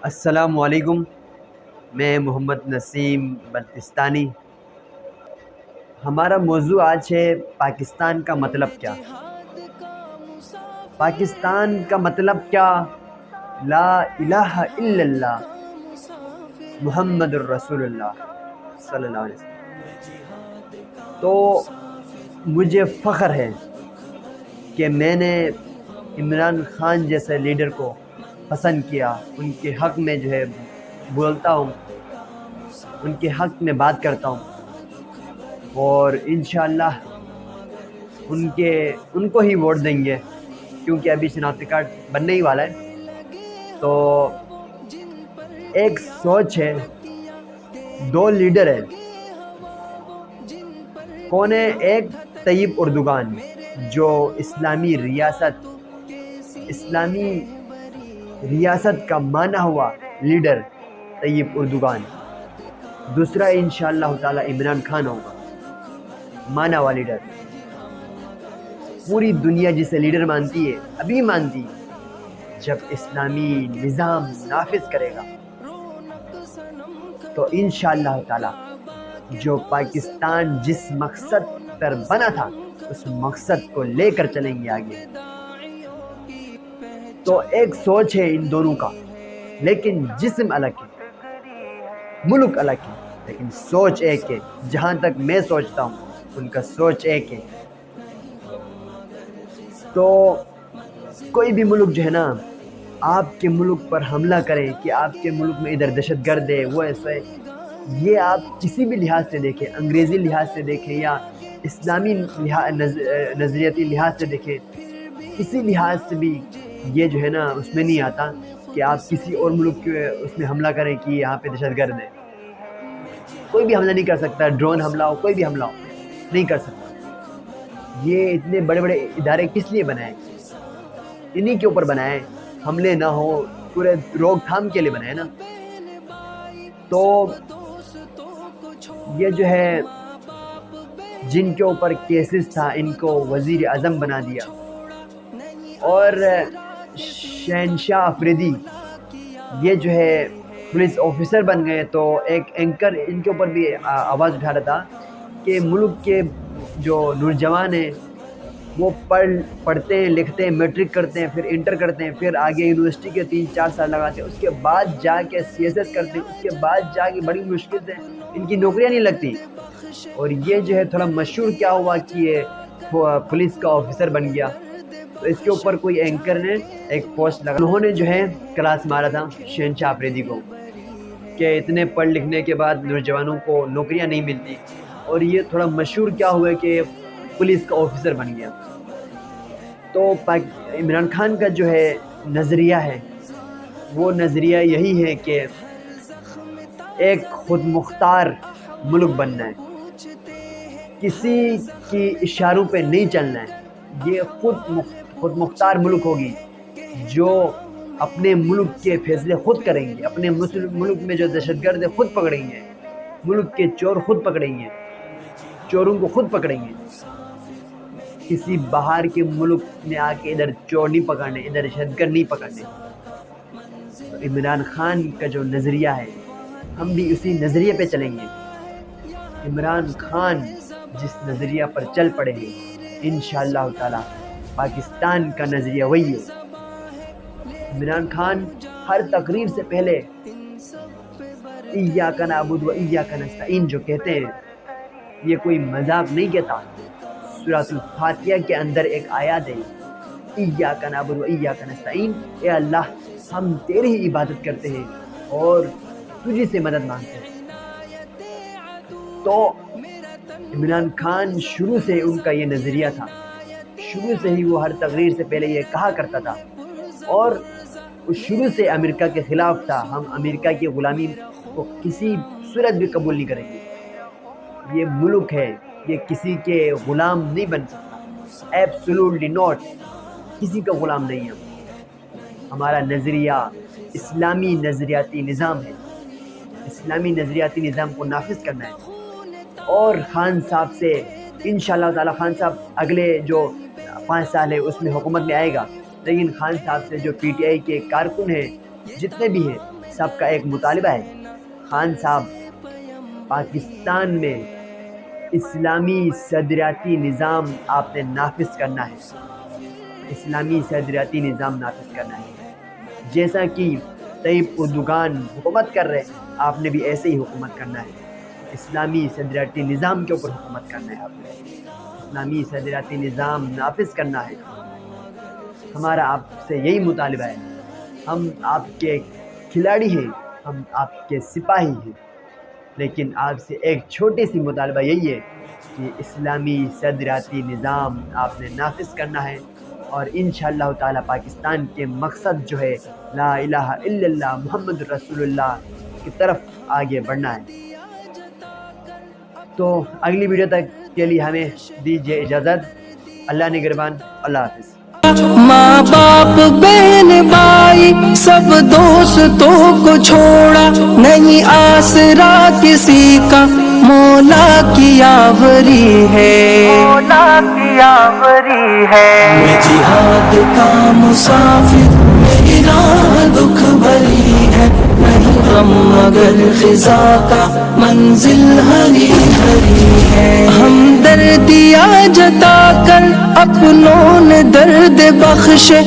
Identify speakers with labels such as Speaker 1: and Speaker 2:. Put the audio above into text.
Speaker 1: السلام علیکم، میں محمد نسیم بلتستانی۔ ہمارا موضوع آج ہے پاکستان کا مطلب کیا۔ پاکستان کا مطلب کیا؟ لا الہ الا اللہ محمد الرسول اللہ صلی اللہ علیہ وسلم۔ تو مجھے فخر ہے کہ میں نے عمران خان جیسے لیڈر کو پسند کیا، ان کے حق میں جو ہے بولتا ہوں، ان کے حق میں بات کرتا ہوں، اور انشاءاللہ ان کو ہی ووٹ دیں گے، کیونکہ ابھی شناختی کارڈ بننے ہی والا ہے۔ تو ایک سوچ ہے، دو لیڈر ہیں، کون ہے؟ ایک طیب اردگان جو اسلامی ریاست کا مانا ہوا لیڈر طیب اردگان۔ دوسرا انشاءاللہ تعالی عمران خان ہوگا، مانا ہوا لیڈر۔ پوری دنیا جسے لیڈر مانتی ہے، ابھی مانتی ہے، جب اسلامی نظام نافذ کرے گا تو انشاءاللہ تعالی جو پاکستان جس مقصد پر بنا تھا اس مقصد کو لے کر چلیں گے آگے۔ تو ایک سوچ ہے ان دونوں کا، لیکن جسم الگ ہے، ملک الگ ہے، لیکن سوچ ایک ہے۔ جہاں تک میں سوچتا ہوں ان کا سوچ ایک ہے۔ تو کوئی بھی ملک جو ہے نا آپ کے ملک پر حملہ کرے کہ آپ کے ملک میں ادھر دہشت گرد ہے، وہ ایسا ہے، یہ آپ کسی بھی لحاظ سے دیکھیں، انگریزی لحاظ سے دیکھیں یا اسلامی نظریاتی لحاظ سے دیکھیں، کسی لحاظ سے بھی یہ جو ہے نا اس میں نہیں آتا کہ آپ کسی اور ملک کے اس میں حملہ کریں کہ یہاں پہ دہشت گرد ہے۔ کوئی بھی حملہ نہیں کر سکتا، ڈرون حملہ ہو، کوئی بھی حملہ ہو، نہیں کر سکتا۔ یہ اتنے بڑے بڑے ادارے کس لیے بنائے؟ انہی کے اوپر بنائے، حملے نہ ہو، پورے روک تھام کے لیے بنائے نا۔ تو یہ جو ہے جن کے اوپر کیسز تھا ان کو وزیر اعظم بنا دیا، اور شہنشاہ افریدی یہ جو ہے پولیس آفیسر بن گئے۔ تو ایک اینکر ان کے اوپر بھی آواز اٹھا رہا تھا کہ ملک کے جو نوجوان ہیں وہ پڑھتے ہیں، لکھتے ہیں، میٹرک کرتے ہیں، پھر انٹر کرتے ہیں، پھر آگے یونیورسٹی کے 3-4 سال لگاتے ہیں، اس کے بعد جا کے CSS کرتے ہیں، اس کے بعد جا کے بڑی مشکل سے ان کی نوکریاں نہیں لگتی۔ اور یہ جو ہے تھوڑا مشہور کیا ہوا کہ یہ پولیس کا آفیسر بن گیا۔ تو اس کے اوپر کوئی اینکر نے ایک پوسٹ لگا، انہوں نے جو ہے کلاس مارا تھا شہنشاہ افریدی کو کہ اتنے پڑھ لکھنے کے بعد نوجوانوں کو نوکریاں نہیں ملتی، اور یہ تھوڑا مشہور کیا ہوا کہ پولیس کا آفیسر بن گیا۔ تو عمران خان کا جو ہے نظریہ ہے وہ نظریہ یہی ہے کہ ایک خود مختار ملک بننا ہے، کسی کی اشاروں پہ نہیں چلنا ہے۔ یہ خود مختار ملک ہوگی جو اپنے ملک کے فیصلے خود کریں گے، اپنے ملک میں جو دہشت گرد ہے خود پکڑیں گے، ملک کے چور خود پکڑیں گے، چوروں کو خود پکڑیں گے۔ کسی باہر کے ملک میں آ کے ادھر چور نہیں پکڑنے، ادھر دہشت گرد نہیں پکڑنے۔ تو عمران خان کا جو نظریہ ہے ہم بھی اسی نظریے پہ چلیں گے۔ عمران خان جس نظریہ پر چل پڑے ہیں انشاءاللہ تعالی پاکستان کا نظریہ وہی ہے۔ عمران خان ہر تقریر سے پہلے ایاک نعبد و ایاک نستعین جو کہتے ہیں، یہ کوئی مذاق نہیں کہتا۔ سورۃ الفاتحہ کے اندر ایک آیات ہے، ایاک نعبد و ایاک نستعین، اے اللہ ہم تیری ہی عبادت کرتے ہیں اور تجھی سے مدد مانگتے ہیں۔ تو عمران خان شروع سے ان کا یہ نظریہ تھا، شروع سے ہی وہ ہر تقریر سے پہلے یہ کہا کرتا تھا، اور وہ شروع سے امریکہ کے خلاف تھا۔ ہم امریکہ کی غلامی کو کسی صورت بھی قبول نہیں کریں گے، یہ ملک ہے، یہ کسی کے غلام نہیں بن سکتا، ایبسولوٹلی ناٹ، کسی کا غلام نہیں ہے۔ ہمارا نظریہ اسلامی نظریاتی نظام ہے، اسلامی نظریاتی نظام کو نافذ کرنا ہے۔ اور خان صاحب سے انشاءاللہ تعالی، خان صاحب اگلے جو 5 سال ہے اس میں حکومت میں آئے گا، لیکن خان صاحب سے جو PTI کے کارکن ہیں جتنے بھی ہیں صاحب کا ایک مطالبہ ہے، خان صاحب پاکستان میں اسلامی صدریاتی نظام آپ نے نافذ کرنا ہے، اسلامی صدریاتی نظام نافذ کرنا ہے، جیسا کہ طیب اردوغان حکومت کر رہے ہیں آپ نے بھی ایسے ہی حکومت کرنا ہے، اسلامی صدریاتی نظام کے اوپر حکومت کرنا ہے، آپ نے اسلامی صدریاتی نظام نافذ کرنا ہے۔ ہمارا آپ سے یہی مطالبہ ہے، ہم آپ کے کھلاڑی ہیں، ہم آپ کے سپاہی ہیں، لیکن آپ سے ایک چھوٹی سی مطالبہ یہی ہے کہ اسلامی صدریاتی نظام آپ نے نافذ کرنا ہے، اور انشاءاللہ تعالی پاکستان کے مقصد جو ہے لا الہ الا اللہ محمد رسول اللہ کی طرف آگے بڑھنا ہے۔ تو اگلی ویڈیو تک کے لیے ہمیں دیجیے اجازت، اللہ نگہبان، اللہ حافظ۔
Speaker 2: ماں باپ بہن بھائی سب دوستوں کو چھوڑا، نہیں آسرا کسی کا، مولا کی آوری ہے، مولا کی آوری ہے۔ میں جہاد کا مسافر، میری راہ دکھ بھری ہے، نہیں غم مگر خزاں کا، منزل ہری بھری ہے۔ ہمدردیاں جتا کر اپنوں نے درد بخشے،